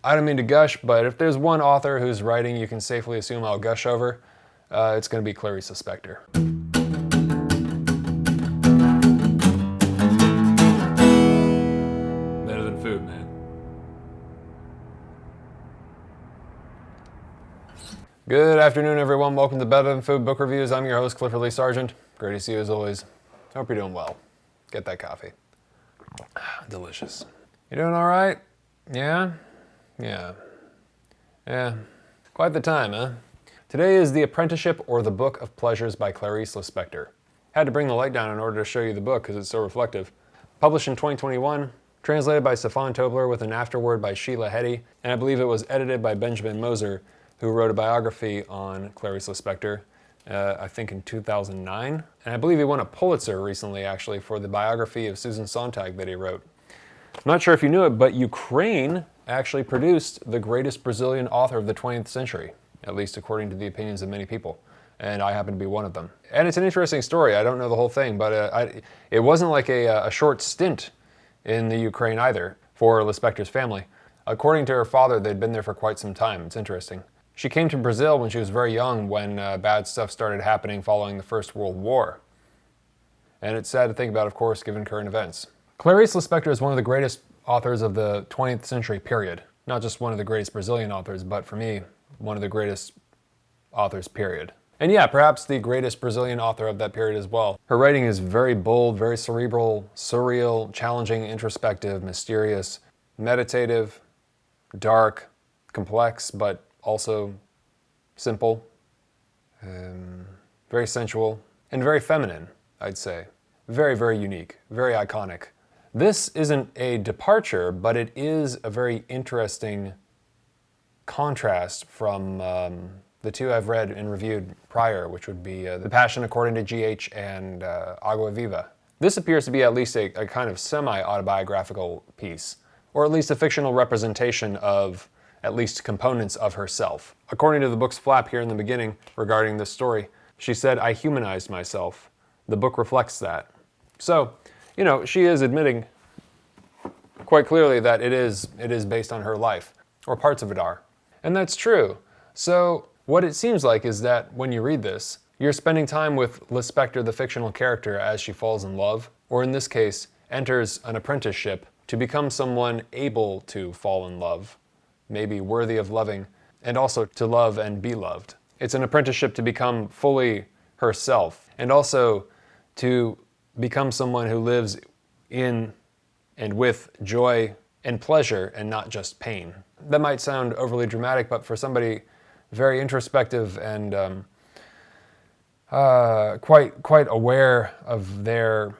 I don't mean to gush, but if there's one author whose writing you can safely assume I'll gush over, it's going to be Clarice Lispector. Better than food, man. Good afternoon, everyone. Welcome to Better Than Food Book Reviews. I'm your host, Clifford Lee Sargent. Great to see you as always. Hope you're doing well. Get that coffee. Delicious. You doing all right? Yeah? Yeah. Quite the time, huh? Today is The Apprenticeship or The Book of Pleasures by Clarice Lispector. Had to bring the light down in order to show you the book because it's so reflective. Published in 2021, translated by Stefan Tobler with an afterword by Sheila Heti, and I believe it was edited by Benjamin Moser, who wrote a biography on Clarice Lispector, I think in 2009. And I believe he won a Pulitzer recently, actually, for the biography of Susan Sontag that he wrote. I'm not sure if you knew it, but Ukraine actually produced the greatest Brazilian author of the 20th century, at least according to the opinions of many people. And I happen to be one of them. And it's an interesting story. I don't know the whole thing, but it wasn't like a short stint in the Ukraine either for Lispector's family. According to her father, they'd been there for quite some time. It's interesting. She came to Brazil when she was very young, when bad stuff started happening following the First World War. And it's sad to think about, of course, given current events. Clarice Lispector is one of the greatest authors of the 20th century period. Not just one of the greatest Brazilian authors, but for me, one of the greatest authors, period. And yeah, perhaps the greatest Brazilian author of that period as well. Her writing is very bold, very cerebral, surreal, challenging, introspective, mysterious, meditative, dark, complex, but also simple, very sensual, and very feminine, I'd say. Very, very unique, very iconic. This isn't a departure, but it is a very interesting contrast from the two I've read and reviewed prior, which would be The Passion According to G.H. and Agua Viva. This appears to be at least a kind of semi-autobiographical piece, or at least a fictional representation of at least components of herself. According to the book's flap here in the beginning regarding this story, she said, "I humanized myself." The book reflects that. So, you know, she is admitting quite clearly that it is based on her life, or parts of it are. And that's true. So what it seems like is that when you read this, you're spending time with Lispector, the fictional character, as she falls in love, or in this case, enters an apprenticeship to become someone able to fall in love, maybe worthy of loving, and also to love and be loved. It's an apprenticeship to become fully herself, and also to become someone who lives in and with joy and pleasure and not just pain. That might sound overly dramatic, but for somebody very introspective and quite aware of their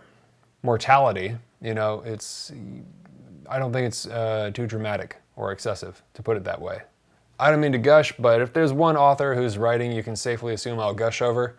mortality, you know, I don't think it's too dramatic or excessive, to put it that way. I don't mean to gush, but if there's one author whose writing you can safely assume I'll gush over,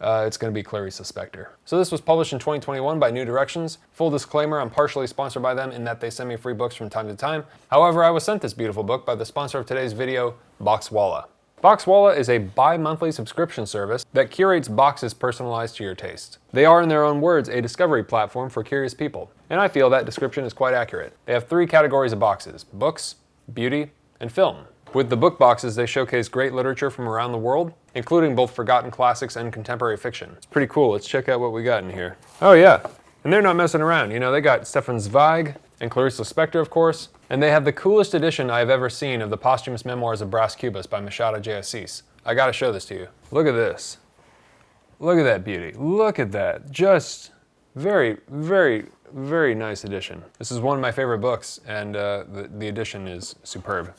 it's going to be Clarice Lispector. So this was published in 2021 by New Directions. Full disclaimer, I'm partially sponsored by them in that they send me free books from time to time. However, I was sent this beautiful book by the sponsor of today's video, Boxwalla. Boxwalla is a bi-monthly subscription service that curates boxes personalized to your taste. They are, in their own words, a discovery platform for curious people. And I feel that description is quite accurate. They have three categories of boxes: books, beauty, and film. With the book boxes, they showcase great literature from around the world, including both forgotten classics and contemporary fiction. It's pretty cool. Let's check out what we got in here. Oh yeah, and they're not messing around. You know, they got Stefan Zweig and Clarice Lispector, of course, and they have the coolest edition I have ever seen of the posthumous memoirs of Bras Cubas by Machado de Assis. I gotta show this to you. Look at this. Look at that beauty. Look at that. Just very, very, very nice edition. This is one of my favorite books, and the edition is superb.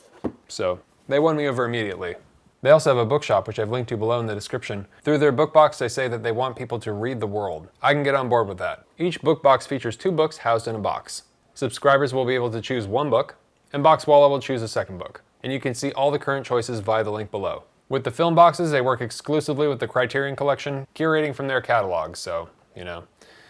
So they won me over immediately. They also have a bookshop, which I've linked to below in the description. Through their book box, they say that they want people to read the world. I can get on board with that. Each book box features 2 books housed in a box. Subscribers will be able to choose 1 book, and Boxwalla will choose a 2nd book. And you can see all the current choices via the link below. With the film boxes, they work exclusively with the Criterion Collection, curating from their catalog, so, you know.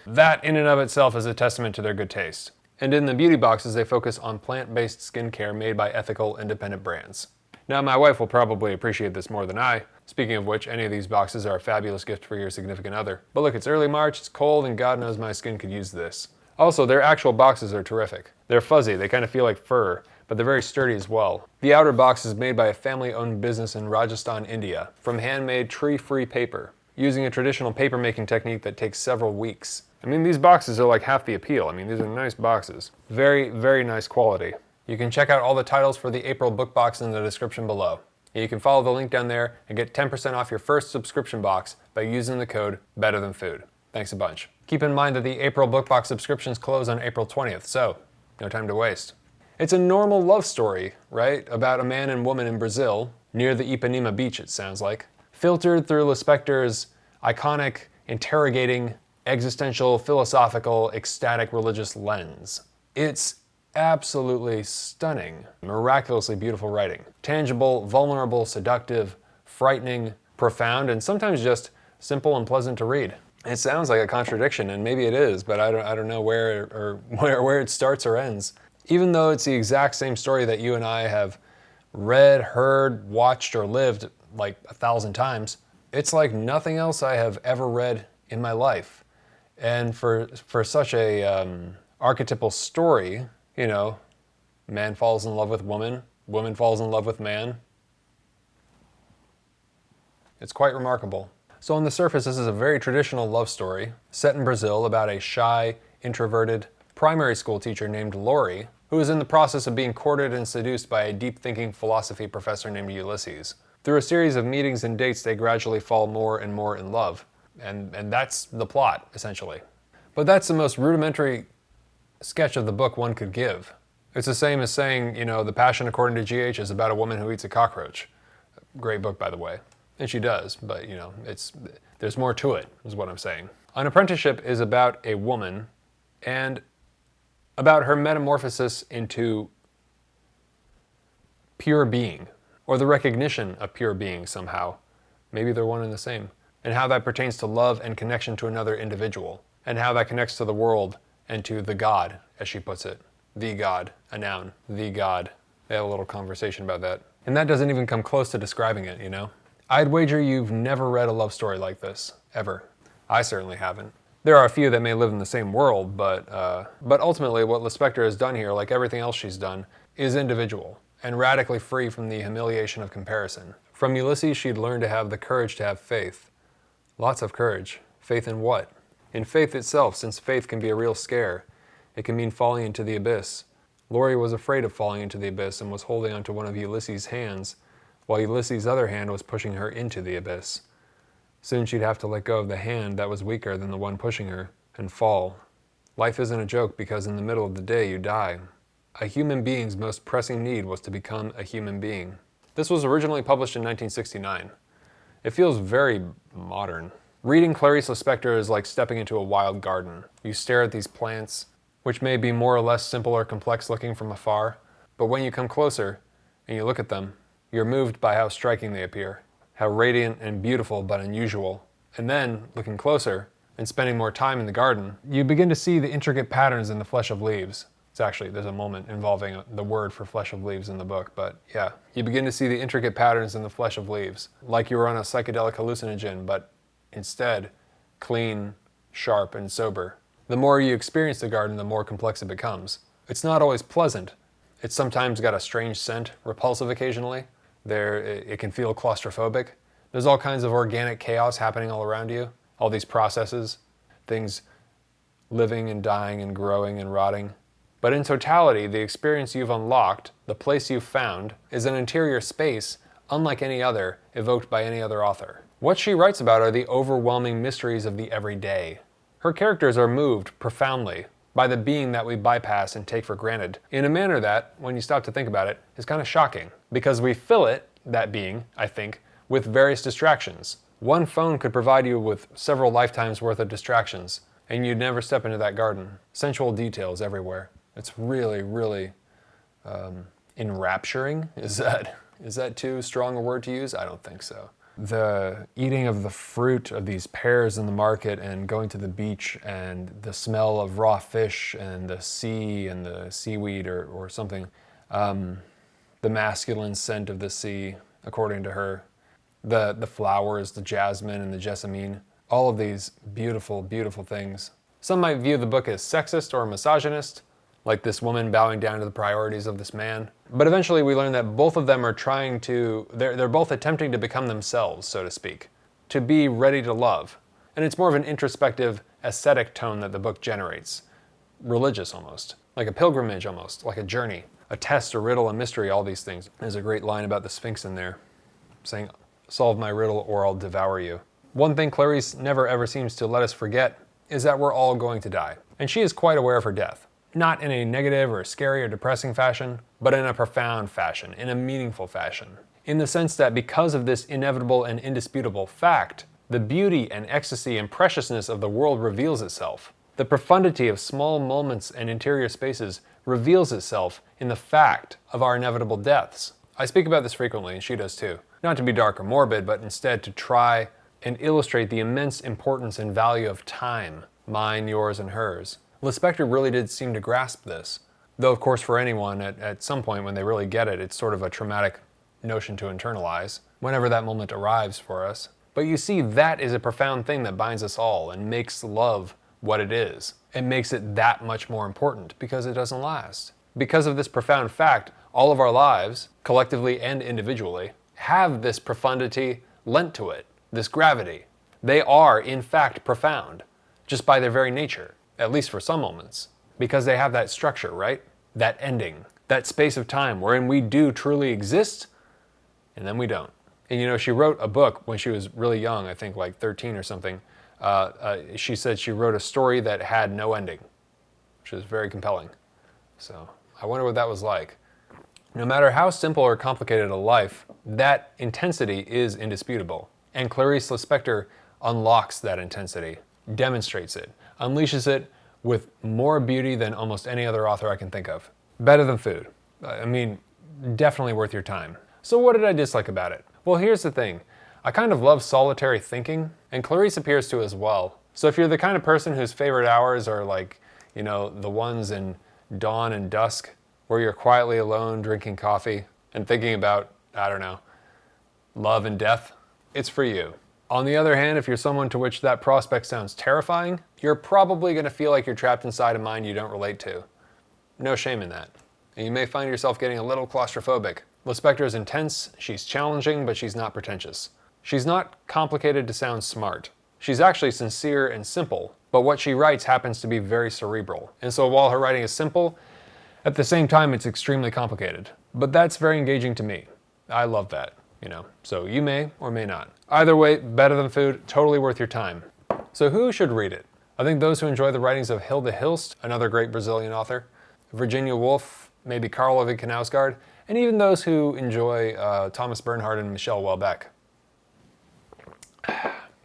That in and of itself is a testament to their good taste. And in the beauty boxes, they focus on plant-based skincare made by ethical, independent brands. Now, my wife will probably appreciate this more than I. Speaking of which, any of these boxes are a fabulous gift for your significant other. But look, it's early March, it's cold, and God knows my skin could use this. Also, their actual boxes are terrific. They're fuzzy, they kind of feel like fur, but they're very sturdy as well. The outer box is made by a family-owned business in Rajasthan, India, from handmade tree-free paper, using a traditional paper-making technique that takes several weeks. I mean, these boxes are like half the appeal. I mean, these are nice boxes. Very, very nice quality. You can check out all the titles for the April book box in the description below. You can follow the link down there and get 10% off your first subscription box by using the code BETTERTHANFOOD. Thanks a bunch. Keep in mind that the April book box subscriptions close on April 20th, so no time to waste. It's a normal love story, right? About a man and woman in Brazil, near the Ipanema beach it sounds like, filtered through Lispector's iconic, interrogating, existential, philosophical, ecstatic religious lens. It's absolutely stunning, miraculously beautiful writing. Tangible, vulnerable, seductive, frightening, profound, and sometimes just simple and pleasant to read. It sounds like a contradiction, and maybe it is, but I don't know where it starts or ends. Even though it's the exact same story that you and I have read, heard, watched, or lived like 1,000 times, it's like nothing else I have ever read in my life. And for such a archetypal story, you know, man falls in love with woman, woman falls in love with man. It's quite remarkable. So on the surface, this is a very traditional love story set in Brazil about a shy, introverted primary school teacher named Lori, who is in the process of being courted and seduced by a deep-thinking philosophy professor named Ulysses. Through a series of meetings and dates, they gradually fall more and more in love. And that's the plot, essentially. But that's the most rudimentary sketch of the book one could give. It's the same as saying, you know, The Passion According to G.H. is about a woman who eats a cockroach. Great book, by the way. And she does, but, you know, there's more to it, is what I'm saying. An Apprenticeship is about a woman and about her metamorphosis into pure being, or the recognition of pure being somehow. Maybe they're one and the same. And how that pertains to love and connection to another individual, and how that connects to the world and to the God, as she puts it. The God, a noun, the God. They had a little conversation about that. And that doesn't even come close to describing it, you know? I'd wager you've never read a love story like this, ever. I certainly haven't. There are a few that may live in the same world, but ultimately what Lispector has done here, like everything else she's done, is individual and radically free from the humiliation of comparison. From Ulysses, she'd learned to have the courage to have faith. Lots of courage. Faith in what? In faith itself, since faith can be a real scare. It can mean falling into the abyss. Lori was afraid of falling into the abyss and was holding onto one of Ulysses' hands, while Ulysses' other hand was pushing her into the abyss. Soon she'd have to let go of the hand that was weaker than the one pushing her, and fall. Life isn't a joke because in the middle of the day you die. A human being's most pressing need was to become a human being. This was originally published in 1969. It feels very modern. Reading Clarice Lispector is like stepping into a wild garden. You stare at these plants, which may be more or less simple or complex looking from afar, but when you come closer and you look at them, you're moved by how striking they appear, how radiant and beautiful but unusual. And then, looking closer and spending more time in the garden, you begin to see the intricate patterns in the flesh of leaves. There's a moment involving the word for flesh of leaves in the book, but yeah. You begin to see the intricate patterns in the flesh of leaves, like you were on a psychedelic hallucinogen, but instead, clean, sharp, and sober. The more you experience the garden, the more complex it becomes. It's not always pleasant. It's sometimes got a strange scent, repulsive occasionally. It can feel claustrophobic. There's all kinds of organic chaos happening all around you. All these processes, things living and dying and growing and rotting. But in totality, the experience you've unlocked, the place you've found, is an interior space unlike any other, evoked by any other author. What she writes about are the overwhelming mysteries of the everyday. Her characters are moved profoundly by the being that we bypass and take for granted, in a manner that, when you stop to think about it, is kind of shocking. Because we fill it, that being, I think, with various distractions. One phone could provide you with several lifetimes worth of distractions, and you'd never step into that garden. Sensual details everywhere. It's really, really enrapturing. Is that too strong a word to use? I don't think so. The eating of the fruit of these pears in the market and going to the beach and the smell of raw fish and the sea and the seaweed or something. The masculine scent of the sea, according to her. The flowers, the jasmine and the jessamine. All of these beautiful, beautiful things. Some might view the book as sexist or misogynist. like this woman bowing down to the priorities of this man. But eventually we learn that both of them are they're both attempting to become themselves, so to speak, to be ready to love. And it's more of an introspective, ascetic tone that the book generates. Religious almost, like a pilgrimage almost, like a journey, a test, a riddle, a mystery, all these things. There's a great line about the Sphinx in there, saying, "Solve my riddle or I'll devour you." One thing Clarice never ever seems to let us forget is that we're all going to die. And she is quite aware of her death. Not in a negative or scary or depressing fashion, but in a profound fashion, in a meaningful fashion. In the sense that because of this inevitable and indisputable fact, the beauty and ecstasy and preciousness of the world reveals itself. The profundity of small moments and interior spaces reveals itself in the fact of our inevitable deaths. I speak about this frequently, and she does too. Not to be dark or morbid, but instead to try and illustrate the immense importance and value of time, mine, yours, and hers. Lispector really did seem to grasp this. Though, of course, for anyone, at some point when they really get it, it's sort of a traumatic notion to internalize, whenever that moment arrives for us. But you see, that is a profound thing that binds us all and makes love what it is. It makes it that much more important because it doesn't last. Because of this profound fact, all of our lives, collectively and individually, have this profundity lent to it, this gravity. They are, in fact, profound, just by their very nature, at least for some moments, because they have that structure, right? That ending, that space of time wherein we do truly exist, and then we don't. And you know, she wrote a book when she was really young, I think like 13 or something. She said she wrote a story that had no ending, which is very compelling. So I wonder what that was like. No matter how simple or complicated a life, that intensity is indisputable. And Clarice Lispector unlocks that intensity, demonstrates it, unleashes it with more beauty than almost any other author I can think of. Better than food. I mean, definitely worth your time. So what did I dislike about it? Well, here's the thing. I kind of love solitary thinking, and Clarice appears to as well. So if you're the kind of person whose favorite hours are like, you know, the ones in dawn and dusk, where you're quietly alone drinking coffee and thinking about, I don't know, love and death, it's for you. On the other hand, if you're someone to which that prospect sounds terrifying, you're probably going to feel like you're trapped inside a mind you don't relate to. No shame in that. And you may find yourself getting a little claustrophobic. Lispector is intense, she's challenging, but she's not pretentious. She's not complicated to sound smart. She's actually sincere and simple, but what she writes happens to be very cerebral. And so while her writing is simple, at the same time it's extremely complicated. But that's very engaging to me. I love that, you know. So you may or may not. Either way, better than food, totally worth your time. So who should read it? I think those who enjoy the writings of Hilda Hilst, another great Brazilian author, Virginia Woolf, maybe Karl Ove Knausgaard, and even those who enjoy Thomas Bernhard and Michel Houellebecq.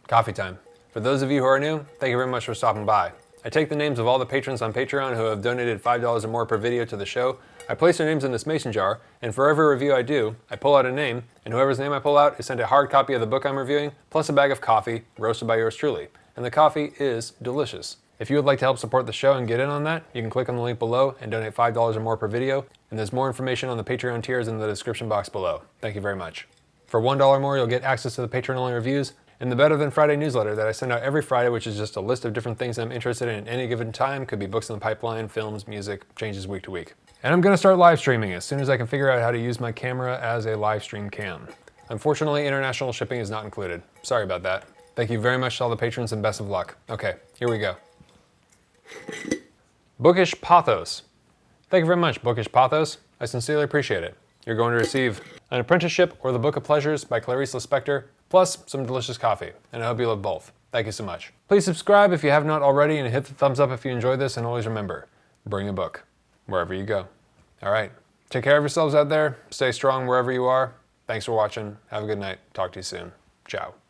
Coffee time. For those of you who are new, thank you very much for stopping by. I take the names of all the patrons on Patreon who have donated $5 or more per video to the show. I place their names in this mason jar, and for every review I do, I pull out a name, and whoever's name I pull out is sent a hard copy of the book I'm reviewing, plus a bag of coffee, roasted by yours truly. And the coffee is delicious. If you would like to help support the show and get in on that, you can click on the link below and donate $5 or more per video, and there's more information on the Patreon tiers in the description box below. Thank you very much. For $1 more, you'll get access to the Patron-Only Reviews and the Better Than Friday newsletter that I send out every Friday, which is just a list of different things I'm interested in at any given time. Could be books in the pipeline, films, music, changes week to week. And I'm going to start live streaming as soon as I can figure out how to use my camera as a live stream cam. Unfortunately, international shipping is not included. Sorry about that. Thank you very much to all the patrons and best of luck. Okay, here we go. Bookish Pathos. Thank you very much, Bookish Pathos. I sincerely appreciate it. You're going to receive an Apprenticeship or the Book of Pleasures by Clarice Lispector, plus some delicious coffee, and I hope you love both. Thank you so much. Please subscribe if you have not already, and hit the thumbs up if you enjoyed this, and always remember, bring a book wherever you go. All right, take care of yourselves out there. Stay strong wherever you are. Thanks for watching. Have a good night. Talk to you soon. Ciao.